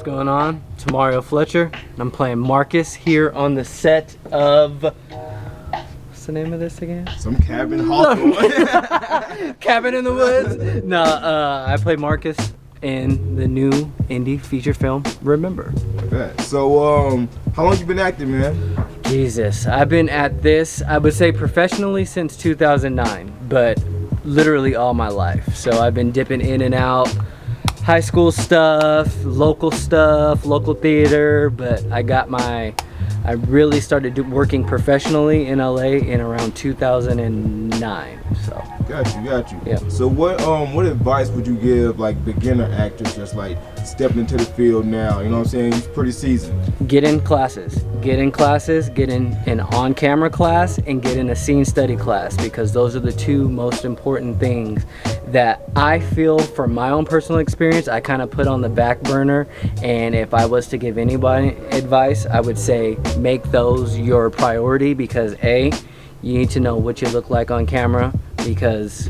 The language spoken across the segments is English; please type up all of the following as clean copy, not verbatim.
What's going on? It's Mario Fletcher, and I'm playing Marcus here on the set of... What's the name of this again? Some cabin Hawthorne. Cabin in the Woods? No, I play Marcus in the new indie feature film, Remember. Okay. So, how long you been acting, man? Jesus, I've been at this, I would say professionally since 2009, but literally all my life. So I've been dipping in and out, high school stuff, local theater, but I really started working professionally in LA in around 2009. So Got you. Yeah. So what advice would you give like beginner actors just like stepping into the field now? You know what I'm saying? He's pretty seasoned. Get in classes, get in an on-camera class, and get in a scene study class, because those are the two most important things that I feel from my own personal experience I kind of put on the back burner. And if I was to give anybody advice, I would say make those your priority, because A, you need to know what you look like on camera, because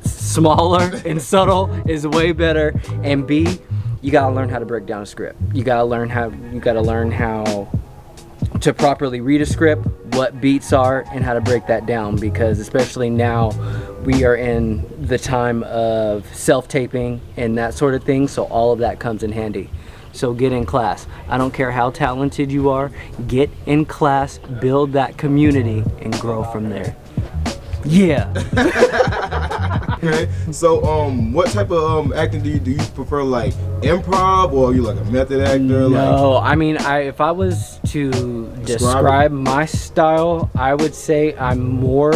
smaller and subtle is way better. And B, you gotta learn how to break down a script. You gotta learn how to properly read a script, what beats are, and how to break that down, because especially now we are in the time of self-taping and that sort of thing, so all of that comes in handy. So get in class. I don't care how talented you are, get in class, build that community, and grow from there. Yeah. Okay. So what type of acting do you prefer, like improv, or are you like a method actor? No, I mean, if I was to describe my style, I would say I'm more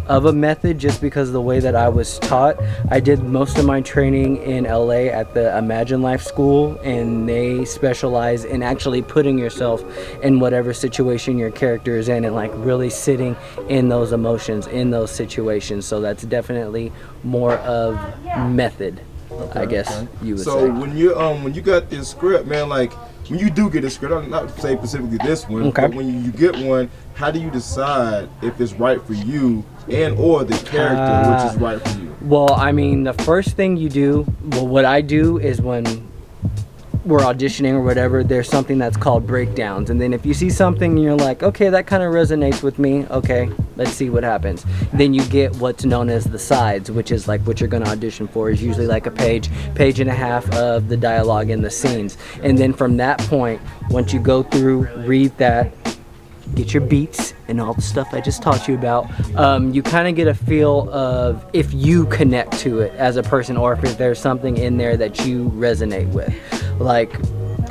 of a method, just because of the way that I was taught. I did most of my training in LA at the Imagine Life School, and they specialize in actually putting yourself in whatever situation your character is in, and like really sitting in those emotions, in those situations. So that's definitely more of method, I guess you would say. So when you got this script, man, like when you do get a script, I'm not to say specifically this one, okay, but when you get one, how do you decide if it's right for you and or the character which is right for you? Well, I mean, the first thing you do, what I do is when we're auditioning or whatever, there's something that's called breakdowns. And then if you see something and you're like, okay, that kind of resonates with me, okay, let's see what happens. Then you get what's known as the sides, which is like what you're going to audition for, is usually like a page and a half of the dialogue and the scenes. And then from that point, once you go through, read that, get your beats and all the stuff I just taught you about, you kind of get a feel of if you connect to it as a person, or if there's something in there that you resonate with. Like,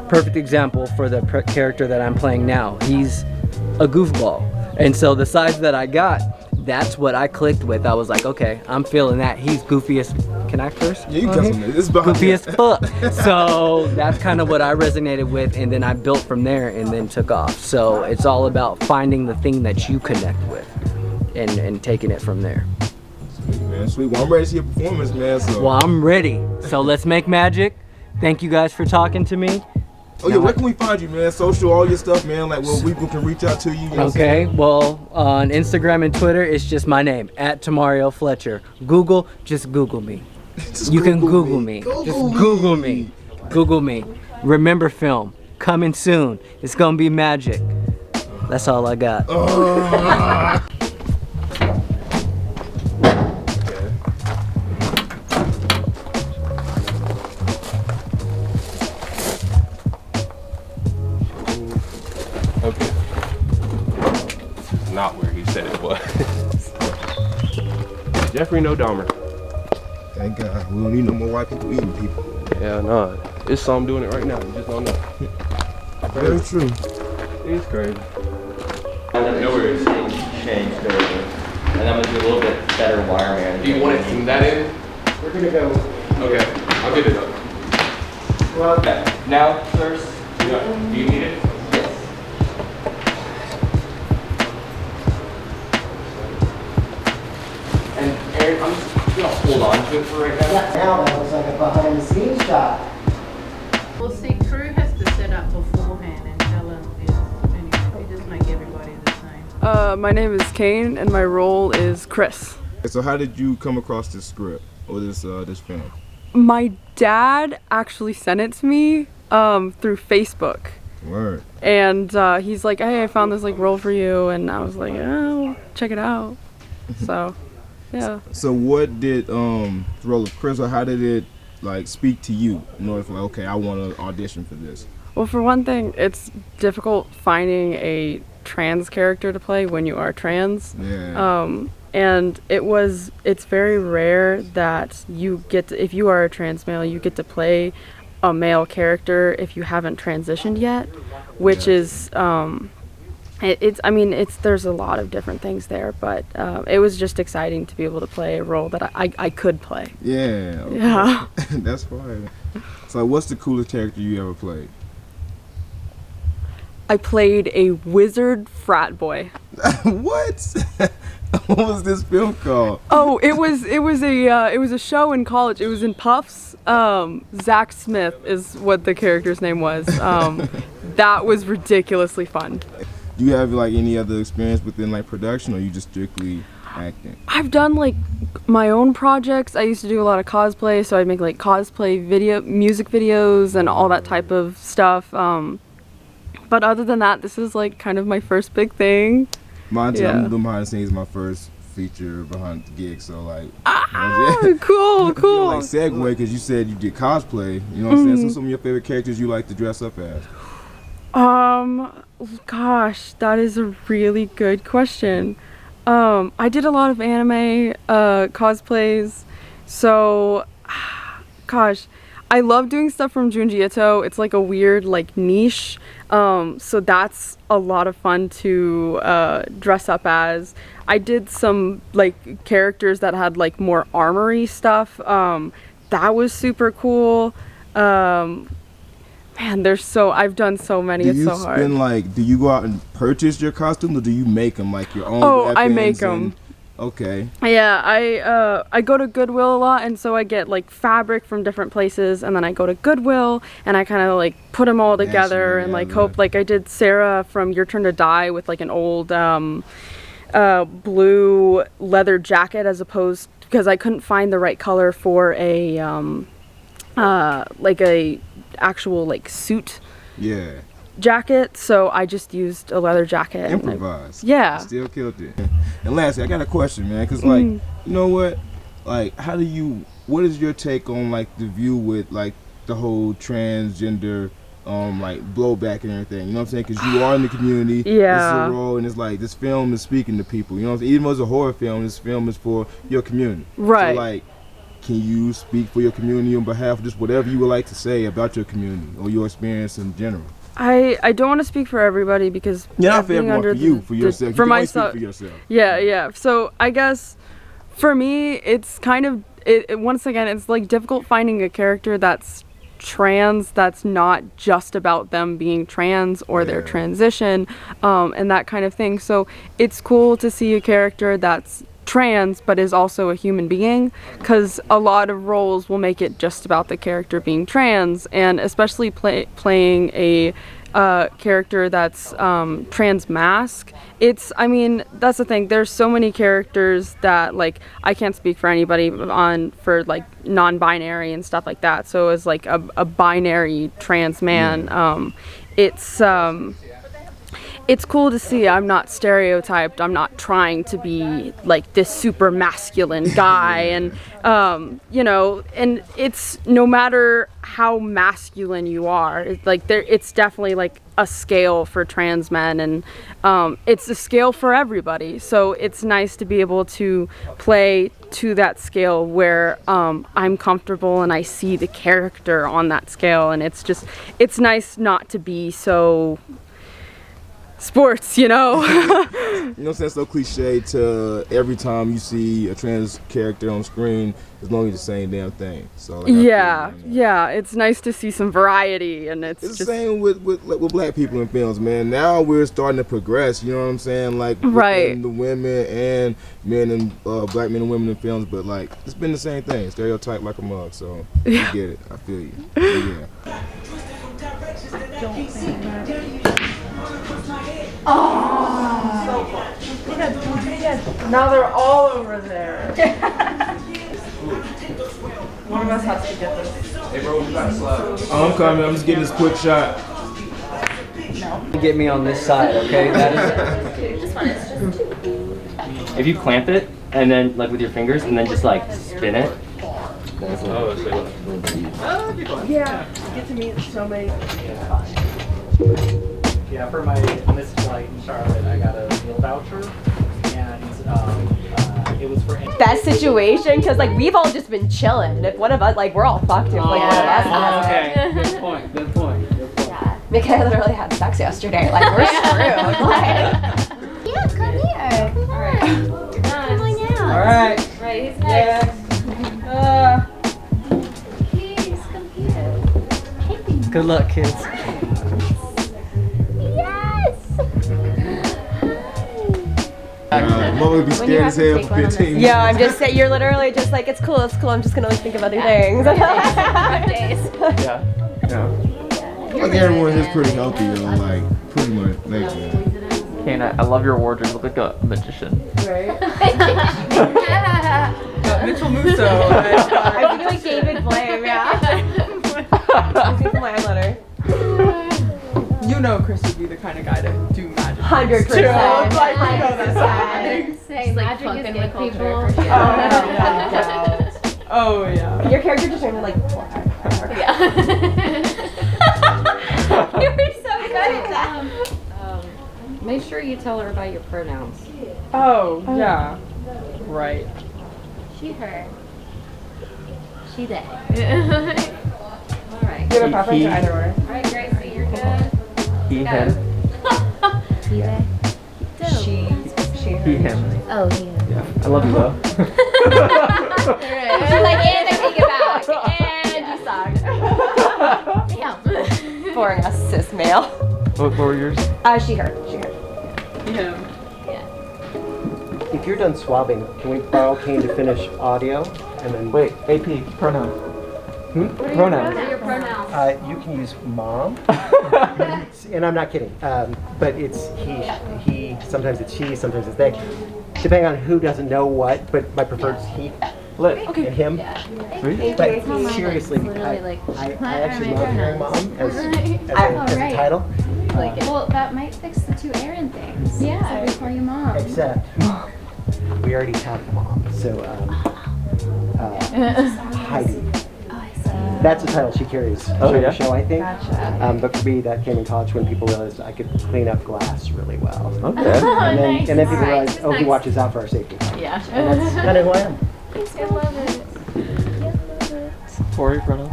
perfect example for the character that I'm playing now, he's a goofball, and so the sides that I got, that's what I clicked with. I was like, okay, I'm feeling that. He's goofy as... Can I curse? Yeah, you can. It's goofy as fuck. So that's kind of what I resonated with, and then I built from there and then took off. So it's all about finding the thing that you connect with and taking it from there. Sweet, man. Sweet. Well, I'm ready to see your performance, man. So. Well, I'm ready. So let's make magic. Thank you guys for talking to me. Oh yeah, where can we find you, man? Social, all your stuff, man. Like, where people can reach out to you. You know okay, well, on Instagram and Twitter, it's just my name, @Tamario Fletcher. Google, just Google me. You can Google me. Just Google me. Google me. Remember film. Coming soon. It's gonna be magic. That's all I got. Okay. Not where he said it was. Jeffrey No Dahmer. Thank God. We don't need no more white people eating people. Yeah, no. It's some doing it right now. You just don't know. Very true. It's crazy. No worries. Change over. And I'm gonna do a little bit better wire management. Do you want it from that end? We're gonna go. Okay, I'll get it up. Well, Okay. Now, sirs. Yeah. Do you need it? Yes. and Aaron, I'm just gonna hold on to it for right now. Now that looks like a behind the scenes shot. Well, see, Crew has to set up beforehand and tell him anyway, we just make everybody the same. My name is Kane and my role is Chris. So how did you come across this script or this film? My dad actually sent it to me through Facebook. Word. And he's like, hey, I found this like role for you, and I was like, oh, check it out. So, yeah. So what did the role of Chris, or how did it like speak to you in order for like, okay, I want to audition for this? Well, for one thing, it's difficult finding a trans character to play when you are trans. Yeah. And it's very rare that you get to, if you are a trans male, you get to play a male character if you haven't transitioned yet, which is there's a lot of different things there, but it was just exciting to be able to play a role that I could play. Yeah. Okay. Yeah. That's fine. So what's the coolest character you ever played? I played a wizard frat boy. What? What was this film called? Oh, it was a show in college. It was in Puffs. Zach Smith is what the character's name was. That was ridiculously fun. Do you have like any other experience within like production, or you just strictly acting? I've done like my own projects. I used to do a lot of cosplay, so I'd make like cosplay music videos and all that type of stuff. But other than that, this is like kind of my first big thing. Mine too. Yeah. I'm doing behind the scenes, my first feature behind the gig, so like. Cool. Like segue, because you said you did cosplay. You know what I'm saying? So some of your favorite characters you like to dress up as? Gosh, that is a really good question. I did a lot of anime cosplays, so gosh, I love doing stuff from Junji Ito. It's like a weird like niche, so that's a lot of fun to dress up as. I did some like characters that had like more armory stuff. That was super cool. Man, I've done so many. It's so hard. Do you go out and purchase your costumes, or do you make them like your own? Oh, I make weapons them. Okay. Yeah, I go to Goodwill a lot, and so I get like fabric from different places, and then I go to Goodwill and I kind of like put them all together and like hope. Like I did Sarah from Your Turn to Die with like an old blue leather jacket, as opposed because I couldn't find the right color for a like a actual like suit. Yeah. Jacket, so I just used a leather jacket. Improvise. Yeah. Still killed it. And lastly, I got a question, man, because like, you know what? Like, what is your take on like the view with like the whole transgender like blowback and everything? You know what I'm saying? Because you are in the community. Yeah. This is a role, and it's like this film is speaking to people. You know what I'm saying? Even though it's a horror film, this film is for your community. Right. So like, can you speak for your community on behalf of just whatever you would like to say about your community or your experience in general? I don't want to speak for everybody because not for everyone, for you, for yourself. For you myself. Speak for yourself. Yeah. So I guess for me, it's kind of once again, it's like difficult finding a character that's trans, that's not just about them being trans or their transition, and that kind of thing. So it's cool to see a character that's trans but is also a human being, because a lot of roles will make it just about the character being trans, and especially playing a character that's trans mask. That's the thing, there's so many characters that like I can't speak for anybody for like non-binary and stuff like that, so as like a binary trans man, it's cool to see I'm not stereotyped. I'm not trying to be like this super masculine guy, and and it's no matter how masculine you are, it's definitely like a scale for trans men, and it's a scale for everybody. So it's nice to be able to play to that scale where I'm comfortable and I see the character on that scale, and it's nice not to be so sports, You know what I'm saying? So cliche to every time you see a trans character on screen, it's normally the same damn thing. So like, yeah, it's nice to see some variety, and it's the same with black people in films, man. Now we're starting to progress. You know what I'm saying? Like right, the women and men and black men and women in films, but like it's been the same thing, stereotype like a mug. So you get it. I feel you. Yeah. Now they're all over there. One of us has to get this. Hey, bro, we got slap. Oh, I'm coming. I'm just getting this quick shot. Get me on this side, okay? That is If you clamp it and then like with your fingers and then just like spin it. Oh, so Yeah, get to meet so many. Yeah, for my Miss Flight in Charlotte, I got a meal voucher, and it was for. Best situation, because like we've all just been chilling. If one of us, like we're all fucked if like one of us has it. Okay, good point. Good point. Good point. Yeah. Michaela literally had sex yesterday. Like we're screwed. Like. Yeah, come here. All right. Come on out. all right. Right, who's next? Please, come here. Good luck, kids. Yes! Mom would be scared as hell for 15 minutes. Yeah, I'm just saying. You're literally just like it's cool. It's cool. I'm just gonna like think of other things. Days. Yeah. Like everyone is pretty healthy though, like pretty much. Like, Kane, I love your wardrobe. You look like a magician. Mitchell Musso. I feel like David Blame. Yeah. Looking for my eyeliner. You know Chris would be the kind of guy to do magic. 100%. Like, you know that's happening. Say magic is good people. Oh yeah. Your character just made me like. Yeah. You were so good at that. Make sure you tell her about your pronouns. Oh yeah. Right. She, her. She, they. All right. Do you have a preference or either or? All right, Gracie, you're good. He, him. He, they. She, He, him. Oh, he. Yeah. I love you though. She's like, and I take it back. And you suck. Damn. Boring us cis male. What were yours? She, her. Yeah. If you're done swabbing, can we borrow Kane to finish audio? And then Wait, AP, pronoun. Pronoun. What are your pronouns? you can use mom, and I'm not kidding. But it's he. Sometimes it's she. Sometimes it's they. Depending on who doesn't know what. But my preferred is he Lit. and him. Sweet. But seriously, Literally like, I what are actually my love hearing pronouns? mom as Oh, a right. title. Well, that might fix the two Aaron things. Yeah. So we call you mom. Except we already have mom, so Heidi. That's the title she carries Oh, on yeah? the show, I think. Gotcha. But for me, that came in college when people realized I could clean up glass really well. Okay. And then people Alright, realized, who's oh, he next? watches out for our safety. Yeah. And that's kind of who I am. I love it. Corey, pronoun.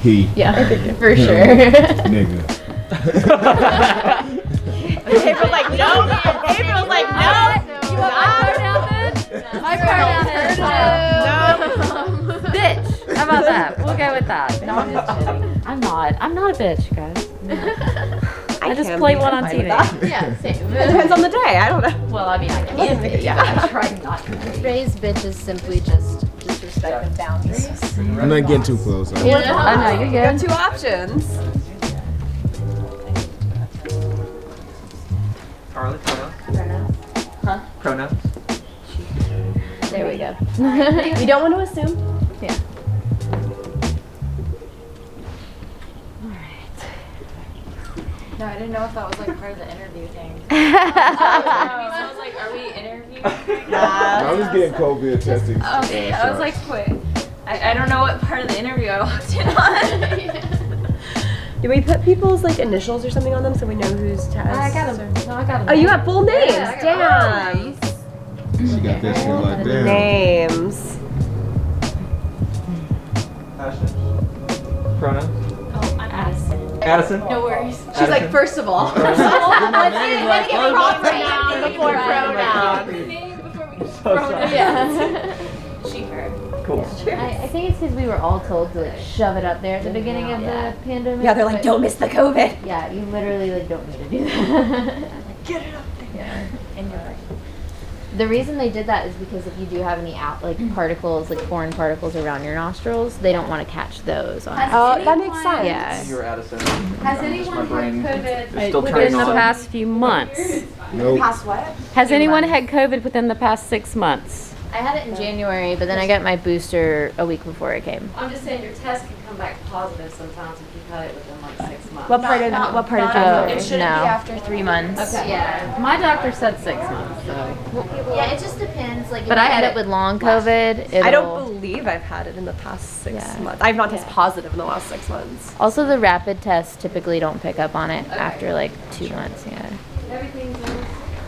he, Yeah, for sure. nigga. April's like, no. April's like, no. You want my pronoun then? My pronoun is no. Bitch. How about that? We'll go with that. No, I'm just kidding. I'm not a bitch, guys. I just play one on TV. Yeah, same. It depends on the day. I don't know. Well, I mean, I can be. Yeah, I try not to be. Today's bitch is simply just disrespect and boundaries. I'm not getting too close. Oh, no, you're You got good. two options. Carly, pronouns. Huh? Pronouns. There we go. You don't want to assume. Yeah. No, I didn't know if that was like part of the interview thing. I was like, are we interviewing? I'm just getting COVID testing. Okay, I was like, wait. I don't know what part of the interview I walked in on. Do we put people's like initials or something on them so we know who's test? I got them. No, I got them. Oh, you have full names. Yeah, I got Damn. She got that shit like that. Names. Ashton. Pronouns. Oh, I'm Addison. Addison. No worries. She's like, first of all. Let's get proper noun before pronoun. Name before we So sorry. Yeah. she, her. Cool. I think it's because we were all told to like shove it up there at the beginning of the pandemic. Yeah, they're like, but- don't miss the COVID. Yeah, you literally like don't need to do that. Get it up there. Yeah. And you're right. The reason they did that is because if you do have any particles, like foreign particles around your nostrils, they don't want to catch those on. Oh, that makes sense. Yeah. You were Addison. Has anyone had COVID It's still within turning the on. past few months? Nope. Past what? Has anyone had COVID within the past 6 months? I had it in January, but then I got my booster a week before it came. I'm just saying your test can come back positive sometimes if you've had it within like 6 months. What part of January? It shouldn't be after 3 months. Okay. Yeah. My doctor said 6 months, so. Yeah, it just depends. Like, if But you I had end up it with long COVID, I don't it'll. believe I've had it in the past 6 Yeah. months. I've not tested positive in the last 6 months. Also, the rapid tests typically don't pick up on it after like 2 months. Yeah.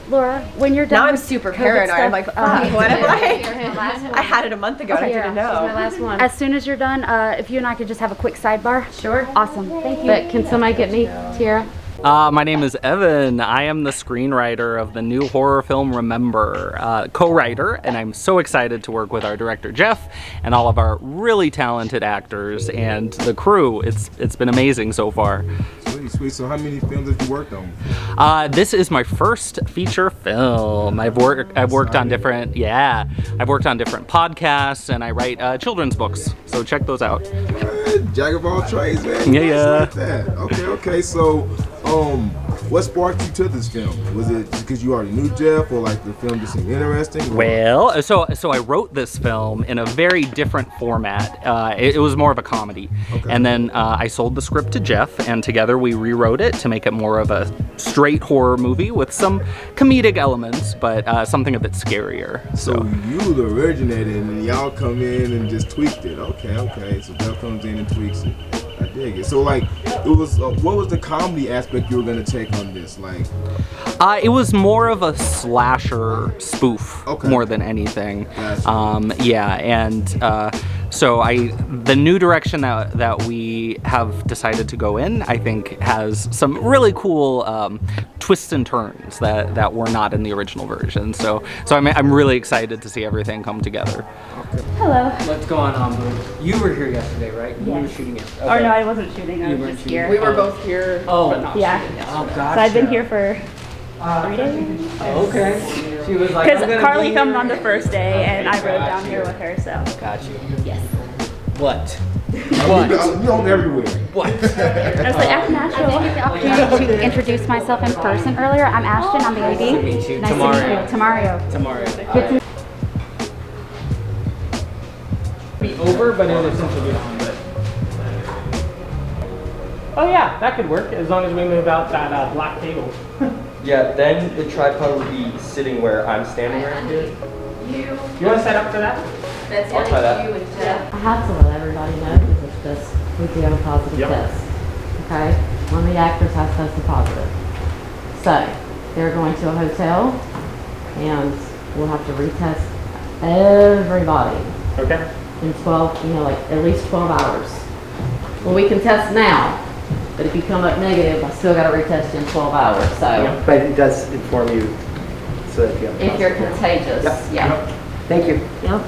Laura, when you're done Now I'm with super COVID paranoid. stuff, I'm like, fuck, what am I? I had it a month ago and I didn't know. my last one. As soon as you're done, if you and I could just have a quick sidebar. Sure. Awesome. Thank you. But can somebody get me Tiara? My name is Evan. I am the screenwriter of the new horror film Remember, co-writer, and I'm so excited to work with our director Jeff and all of our really talented actors and the crew. It's been amazing so far. Sweet. So how many films have you worked on? This is my first feature film. I've worked on different podcasts, and I write children's books. So check those out. Jack of all trades, man. Yeah. Like that. Okay. So, what sparked you to this film? Was it because you already knew Jeff, or like the film just seemed interesting? Or? Well, so I wrote this film in a very different format. It was more of a comedy, and then I sold the script to Jeff, and together we rewrote it to make it more of a straight horror movie with some comedic elements, but something a bit scarier. So you the originator, and y'all come in and just tweaked it. Okay. So Jeff comes in and tweaks it. I dig it. So like, it was what was the comedy aspect you were gonna take on this? Like, it was more of a slasher spoof more than anything. Gotcha. So the new direction that we have decided to go in, I think, has some really cool twists and turns that were not in the original version. So I'm really excited to see everything come together. Hello. What's going on, Boo? You were here yesterday, right? You were Yes. shooting it. Or no, I wasn't shooting. I was just here. We were both here. Oh, but not yeah. shooting. Oh, gotcha. So I've been here for 3 days. Okay. She was like, Because I'm gonna Carly be filmed here. on the first day, and I rode Got down you. here with her. So. Got you. Yes. What? You're on everywhere. What? I was like, I'm natural. I didn't get the opportunity to introduce myself in person earlier. I'm Ashton. I'm the AD. Nice to meet you. Nice to meet you. Tamario. Tomorrow. Be over, but it would essentially be on. But Oh yeah, that could work as long as we move out that black table. Yeah, then the tripod would be sitting where I'm standing right here. You want to set up for that? That's I'll try that. you and Jeff. I have to let everybody know because it's just we do have a positive test. Okay? One of the actors has tested positive. So they're going to a hotel and we'll have to retest everybody Okay. in 12, like at least 12 hours. Well, we can test now, but if you come up negative, I still got to retest you in 12 hours. So But it does inform you so that you have if you're contagious, Yep. yeah. Thank you. Yep.